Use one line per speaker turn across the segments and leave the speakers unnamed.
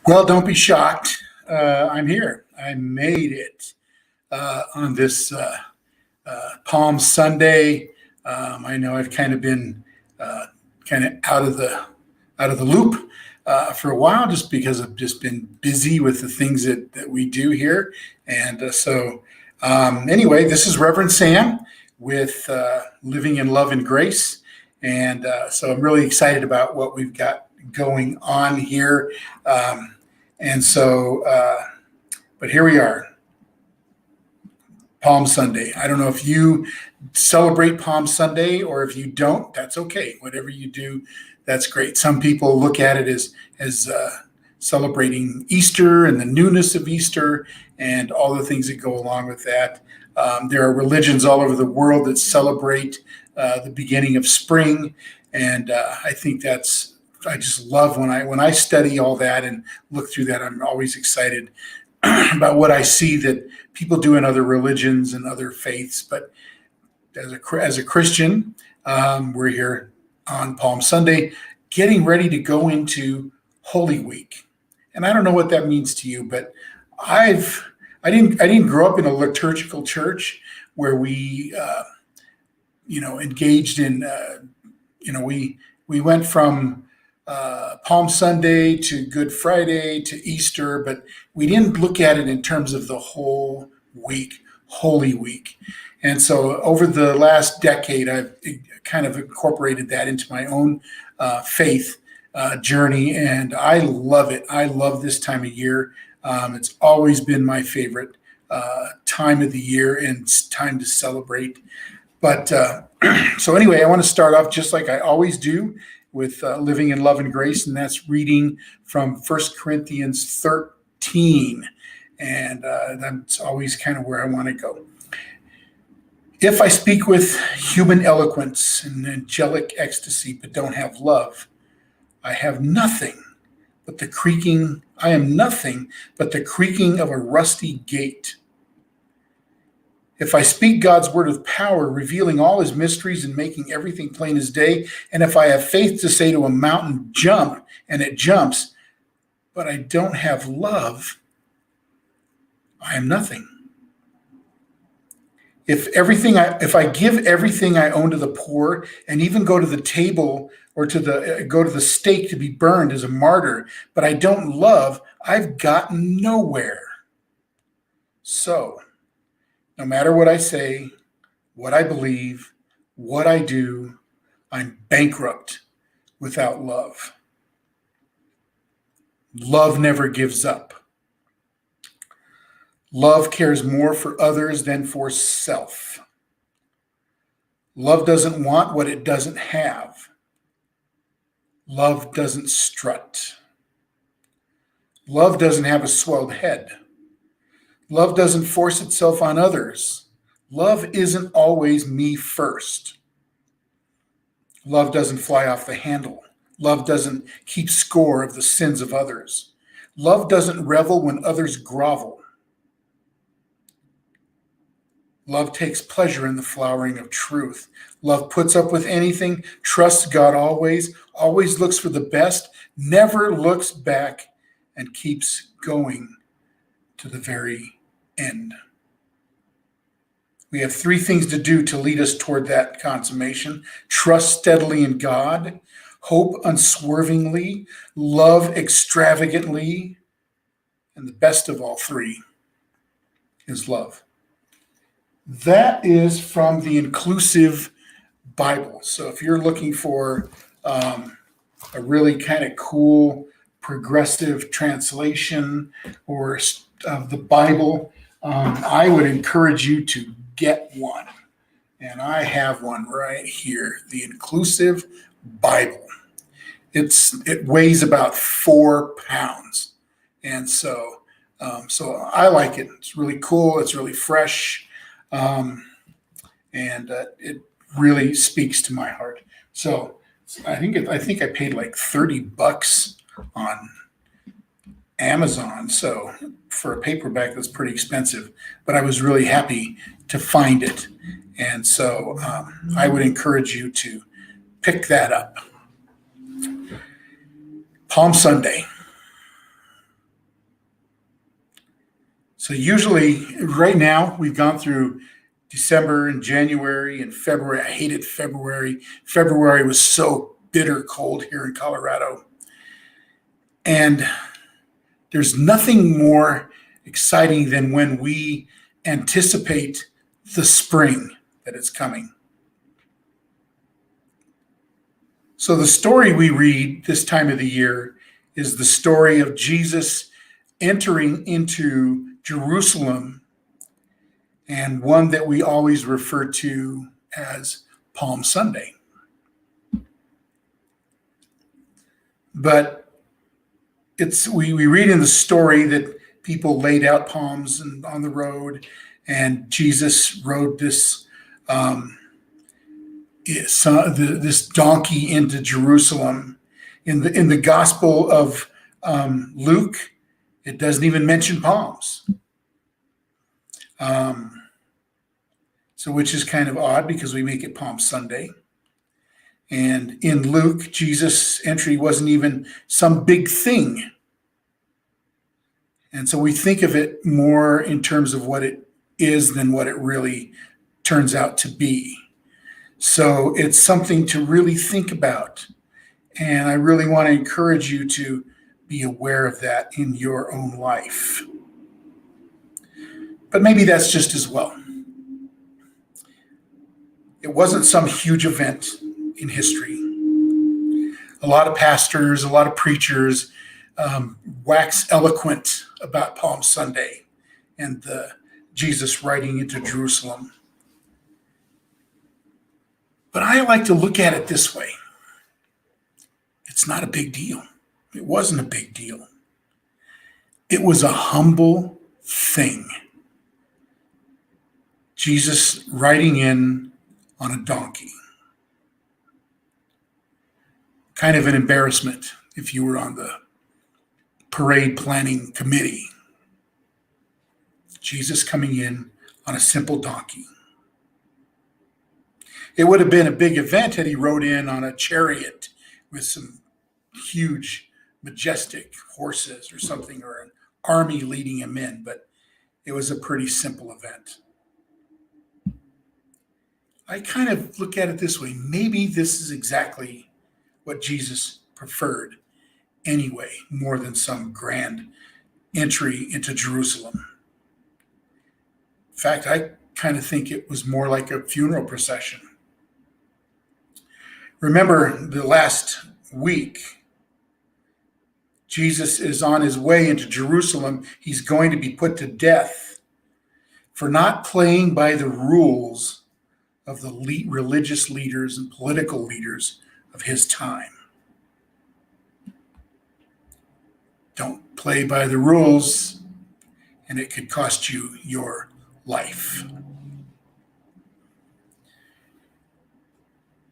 Well, don't be shocked. I'm here. I made it on this Palm Sunday. I know I've kind of been kind of out of the loop for a while, just because I've just been busy with the things that we do here. And anyway, this is Reverend Sam with Living in Love and Grace. And so I'm really excited about what we've got going on here. And so, but here we are, Palm Sunday. I don't know if you celebrate Palm Sunday or if you don't, that's okay. Whatever you do, that's great. Some people look at it as celebrating Easter and the newness of Easter and all the things that go along with that. There are religions all over the world that celebrate the beginning of spring, and I think I just love when I study all that and look through that. I'm always excited about what I see that people do in other religions and other faiths. But as a Christian, we're here on Palm Sunday, getting ready to go into Holy Week. And I don't know what that means to you, but I didn't grow up in a liturgical church where we engaged in we went from Palm Sunday to Good Friday to Easter, but we didn't look at it in terms of the whole week, Holy Week. And so over the last decade, I've kind of incorporated that into my own faith journey, and I love it. I love this time of year. It's always been my favorite time of the year and time to celebrate. But so anyway, I want to start off just like I always do with Living in Love and Grace, and that's reading from 1 Corinthians 13. And that's always kind of where I want to go. If I speak with human eloquence and angelic ecstasy, but don't have love, I am nothing but the creaking of a rusty gate. If I speak God's word with power, revealing all his mysteries and making everything plain as day, and if I have faith to say to a mountain, jump, and it jumps, but I don't have love, I am nothing. If I give everything I own to the poor and even go to the table or go to the stake to be burned as a martyr, but I don't love, I've gotten nowhere. So, no matter what I say, what I believe, what I do, I'm bankrupt without love. Love never gives up. Love cares more for others than for self. Love doesn't want what it doesn't have. Love doesn't strut. Love doesn't have a swelled head. Love doesn't force itself on others. Love isn't always me first. Love doesn't fly off the handle. Love doesn't keep score of the sins of others. Love doesn't revel when others grovel. Love takes pleasure in the flowering of truth. Love puts up with anything, trusts God always looks for the best, never looks back, and keeps going to the very end. We have three things to do to lead us toward that consummation: trust steadily in God, hope unswervingly, love extravagantly, and the best of all three is love. That is from the Inclusive Bible. So if you're looking for a really kind of cool progressive translation or of the Bible, I would encourage you to get one. And I have one right here, the Inclusive Bible. It weighs about 4 pounds. And so I like it. It's really cool. It's really fresh. And it really speaks to my heart. So I think I paid like $30 on Amazon. So for a paperback, that's pretty expensive, but I was really happy to find it. And so I would encourage you to pick that up. Palm Sunday. So usually right now we've gone through December and January and February. I hated February. February was so bitter cold here in Colorado. And there's nothing more exciting than when we anticipate the spring that it's coming. So the story we read this time of the year is the story of Jesus entering into Jerusalem, and one that we always refer to as Palm Sunday. But we read in the story that people laid out palms on the road, and Jesus rode this this donkey into Jerusalem. In the Gospel of Luke, it doesn't even mention palms. So which is kind of odd because we make it Palm Sunday. And in Luke, Jesus' entry wasn't even some big thing. And so we think of it more in terms of what it is than what it really turns out to be. So it's something to really think about. And I really want to encourage you to be aware of that in your own life. But maybe that's just as well. It wasn't some huge event in history. A lot of pastors, a lot of preachers wax eloquent about Palm Sunday and Jesus riding into Jerusalem. But I like to look at it this way. It's not a big deal. It wasn't a big deal. It was a humble thing. Jesus riding in on a donkey. Kind of an embarrassment if you were on the parade planning committee. Jesus coming in on a simple donkey. It would have been a big event had he rode in on a chariot with some huge, majestic horses or something, or an army leading him in, but it was a pretty simple event. I kind of look at it this way. Maybe this is exactly what Jesus preferred anyway, more than some grand entry into Jerusalem. In fact, I kind of think it was more like a funeral procession. Remember the last week, Jesus is on his way into Jerusalem. He's going to be put to death for not playing by the rules of the religious leaders and political leaders of his time. Don't play by the rules, and it could cost you your life.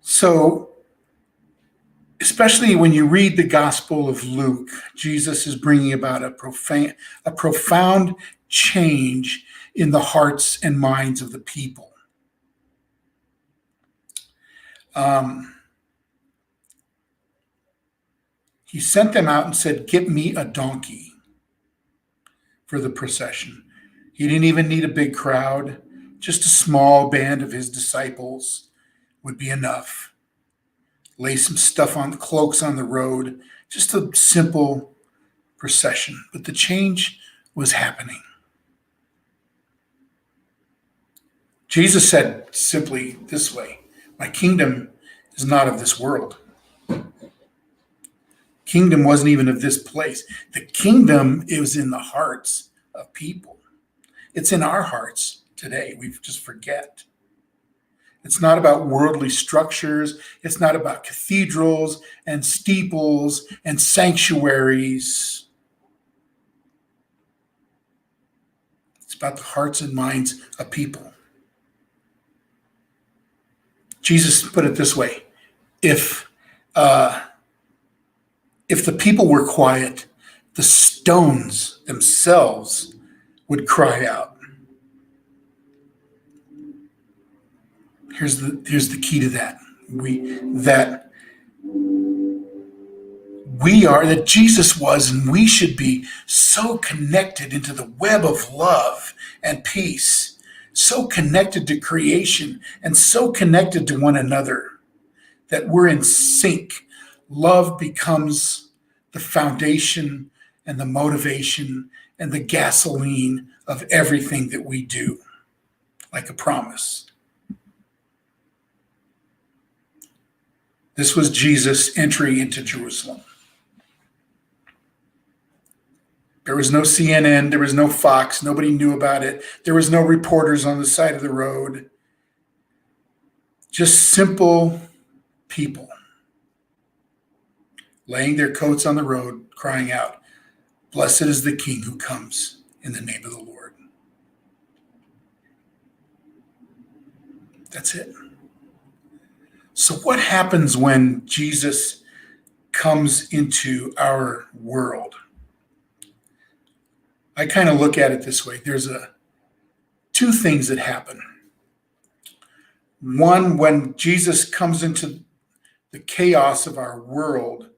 So, especially when you read the Gospel of Luke, Jesus is bringing about a profound change in the hearts and minds of the people. He sent them out and said, "Get me a donkey for the procession." He didn't even need a big crowd. Just a small band of his disciples would be enough. Lay some stuff on the cloaks on the road. Just a simple procession. But the change was happening. Jesus said simply this way, "My kingdom is not of this world." Kingdom wasn't even of this place. The kingdom is in the hearts of people. It's in our hearts today. We just forget. It's not about worldly structures. It's not about cathedrals and steeples and sanctuaries. It's about the hearts and minds of people. Jesus put it this way: if the people were quiet, the stones themselves would cry out. Here's the key to that. That that Jesus was, and we should be so connected into the web of love and peace, so connected to creation and so connected to one another that we're in sync. Love becomes the foundation and the motivation and the gasoline of everything that we do, like a promise. This was Jesus' entry into Jerusalem. There was no CNN, there was no Fox, nobody knew about it. There was no reporters on the side of the road. Just simple people laying their coats on the road, crying out, "Blessed is the King who comes in the name of the Lord." That's it. So what happens when Jesus comes into our world? I kind of look at it this way. There's two things that happen. One, when Jesus comes into the chaos of our world,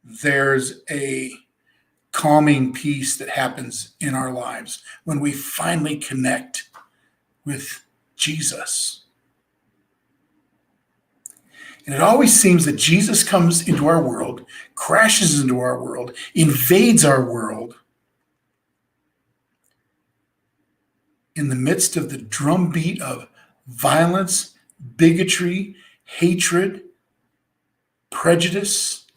there's a calming peace that happens in our lives when we finally connect with Jesus. And it always seems that Jesus comes into our world, crashes into our world, invades our world in the midst of the drumbeat of violence, bigotry, hatred, prejudice.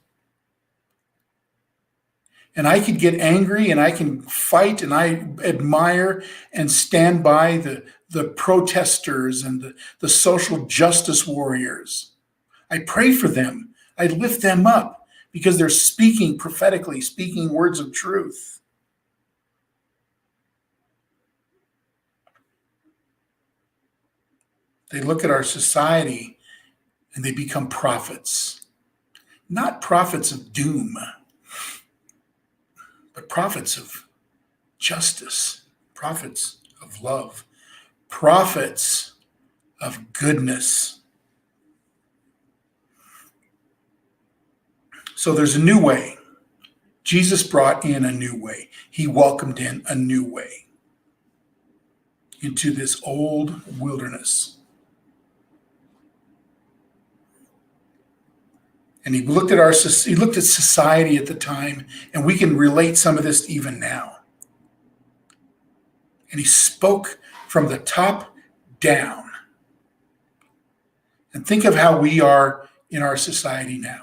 And I could get angry and I can fight and I admire and stand by the protesters and the social justice warriors. I pray for them. I lift them up because they're speaking prophetically, speaking words of truth. They look at our society and they become prophets. Not prophets of doom, but prophets of justice, prophets of love, prophets of goodness. So there's a new way. Jesus brought in a new way. He welcomed in a new way into this old wilderness. And he looked at society at the time, and we can relate some of this even now. And he spoke from the top down. And think of how we are in our society now.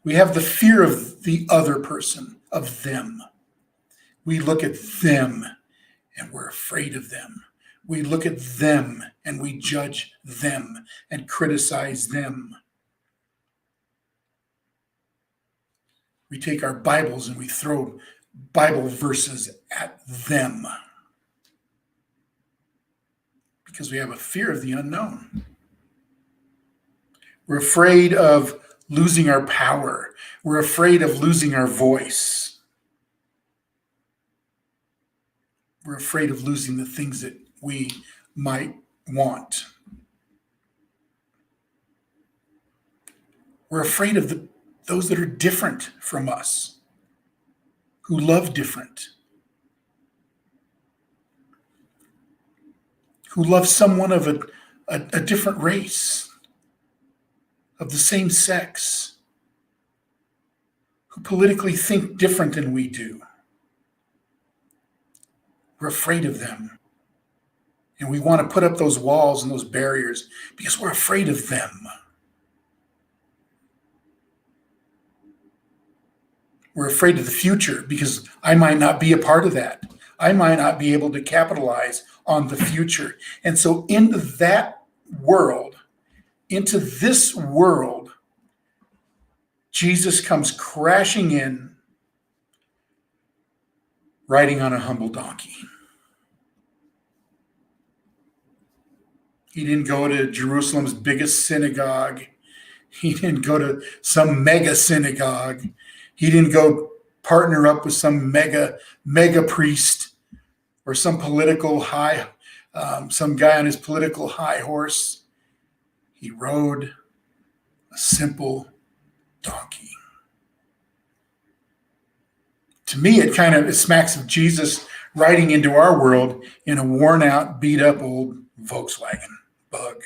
We have the fear of the other person, of them. We look at them and we're afraid of them. We look at them and we judge them and criticize them. We take our Bibles and we throw Bible verses at them because we have a fear of the unknown. We're afraid of losing our power. We're afraid of losing our voice. We're afraid of losing the things that we might want. We're afraid of those that are different from us, who love different, who love someone of a different race, of the same sex, who politically think different than we do. We're afraid of them. And we want to put up those walls and those barriers because we're afraid of them. We're afraid of the future because I might not be a part of that. I might not be able to capitalize on the future. And so into that world, into this world, Jesus comes crashing in, riding on a humble donkey. He didn't go to Jerusalem's biggest synagogue. He didn't go to some mega synagogue. He didn't go partner up with some mega priest or some some guy on his political high horse. He rode a simple donkey. To me, it smacks of Jesus riding into our world in a worn out, beat up old Volkswagen Bug.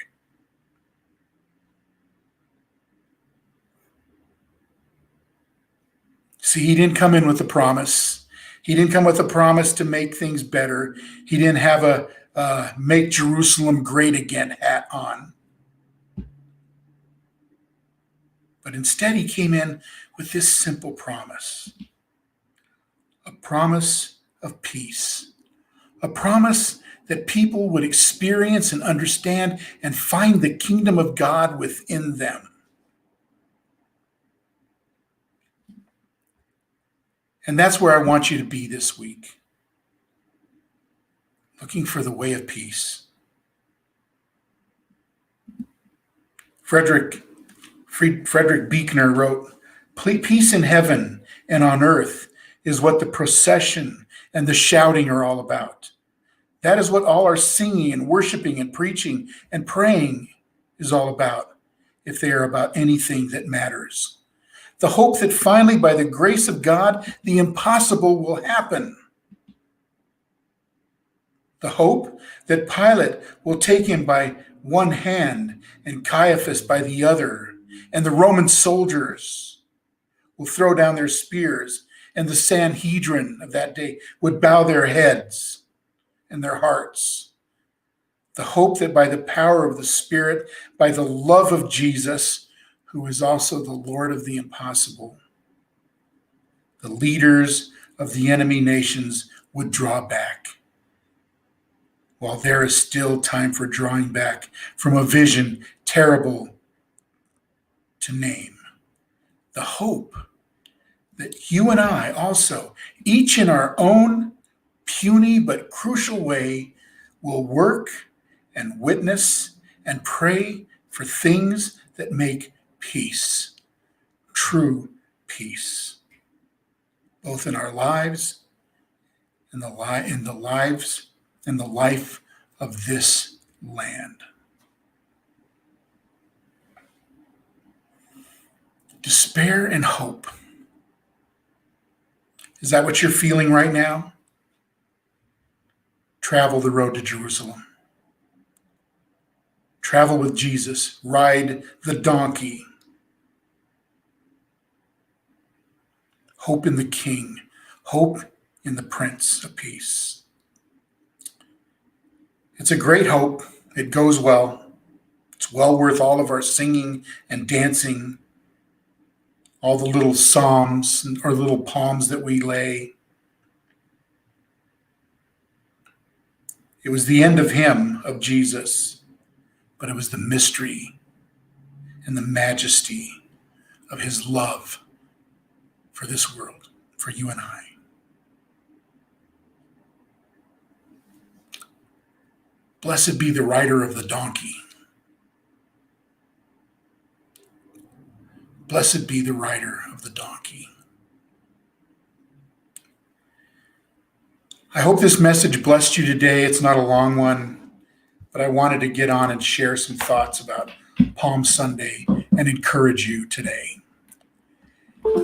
See, he didn't come in with a promise. He didn't come with a promise to make things better. He didn't have a make Jerusalem great again hat on. But instead, he came in with this simple promise, a promise of peace, a promise that people would experience and understand and find the kingdom of God within them. And that's where I want you to be this week, looking for the way of peace. Frederick Buechner wrote, "Peace in heaven and on earth is what the procession and the shouting are all about. That is what all our singing and worshiping and preaching and praying is all about, if they are about anything that matters. The hope that finally, by the grace of God, the impossible will happen. The hope that Pilate will take him by one hand and Caiaphas by the other, and the Roman soldiers will throw down their spears, and the Sanhedrin of that day would bow their heads and their hearts. The hope that by the power of the Spirit, by the love of Jesus, who is also the Lord of the impossible, the leaders of the enemy nations would draw back, while there is still time for drawing back from a vision terrible to name. The hope that you and I also, each in our own puny but crucial way, will work and witness and pray for things that make peace, true peace, both in our lives and the lives and the life of this land. Despair and hope. Is that what you're feeling right now? Travel the road to Jerusalem. Travel with Jesus. Ride the donkey. Hope in the King. Hope in the Prince of Peace. It's a great hope. It goes well. It's well worth all of our singing and dancing, all the little psalms or little palms that we lay. It was the end of him, of Jesus, but it was the mystery and the majesty of his love for this world, for you and I. Blessed be the rider of the donkey. Blessed be the rider of the donkey. I hope this message blessed you today. It's not a long one, but I wanted to get on and share some thoughts about Palm Sunday and encourage you today.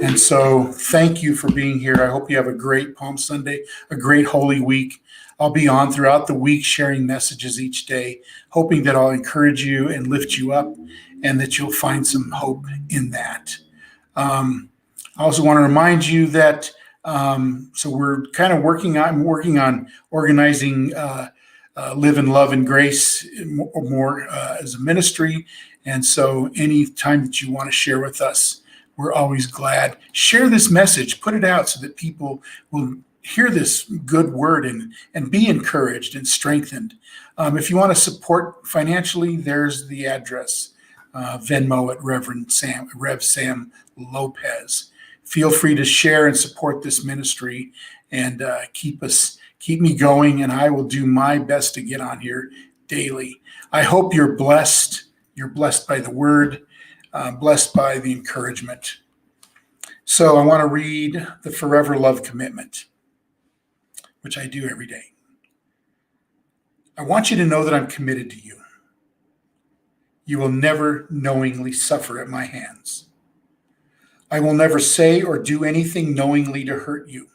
And so thank you for being here. I hope you have a great Palm Sunday, a great Holy Week. I'll be on throughout the week sharing messages each day, hoping that I'll encourage you and lift you up and that you'll find some hope in that. I also want to remind you that so we're kind of working on organizing Live in Love and Grace more as a ministry. And so any time that you want to share with us, we're always glad. Share this message, put it out so that people will hear this good word and be encouraged and strengthened. If you want to support financially, there's the address, Venmo at Rev Sam Lopez. Feel free to share and support this ministry and keep me going, and I will do my best to get on here daily. I hope you're blessed. You're blessed by the word, blessed by the encouragement. So I want to read the Forever Love Commitment, which I do every day. I want you to know that I'm committed to you. You will never knowingly suffer at my hands. I will never say or do anything knowingly to hurt you.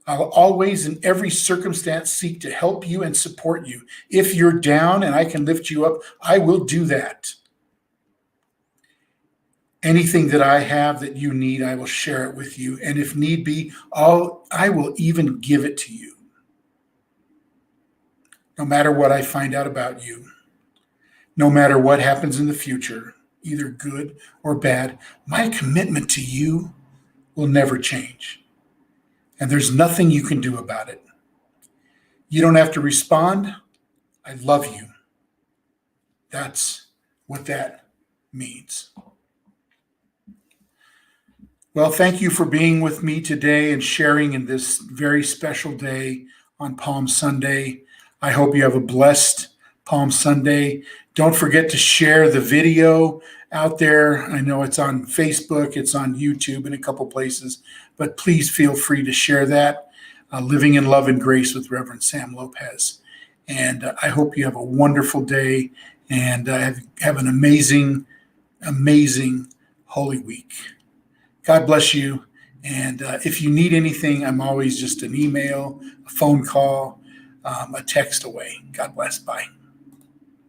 I'll always, in every circumstance, seek to help you and support you. If you're down and I can lift you up, I will do that. Anything that I have that you need, I will share it with you. And if need be, I will even give it to you. No matter what I find out about you, no matter what happens in the future, either good or bad, my commitment to you will never change. And there's nothing you can do about it. You don't have to respond. I love you. That's what that means. Well, thank you for being with me today and sharing in this very special day on Palm Sunday. I hope you have a blessed Palm Sunday. Don't forget to share the video out there. I know it's on Facebook, it's on YouTube and a couple places, but please feel free to share that. Living in Love and Grace with Reverend Sam Lopez. And I hope you have a wonderful day and have an amazing, amazing Holy Week. God bless you. And if you need anything, I'm always just an email, a phone call, a text away. God bless. Bye.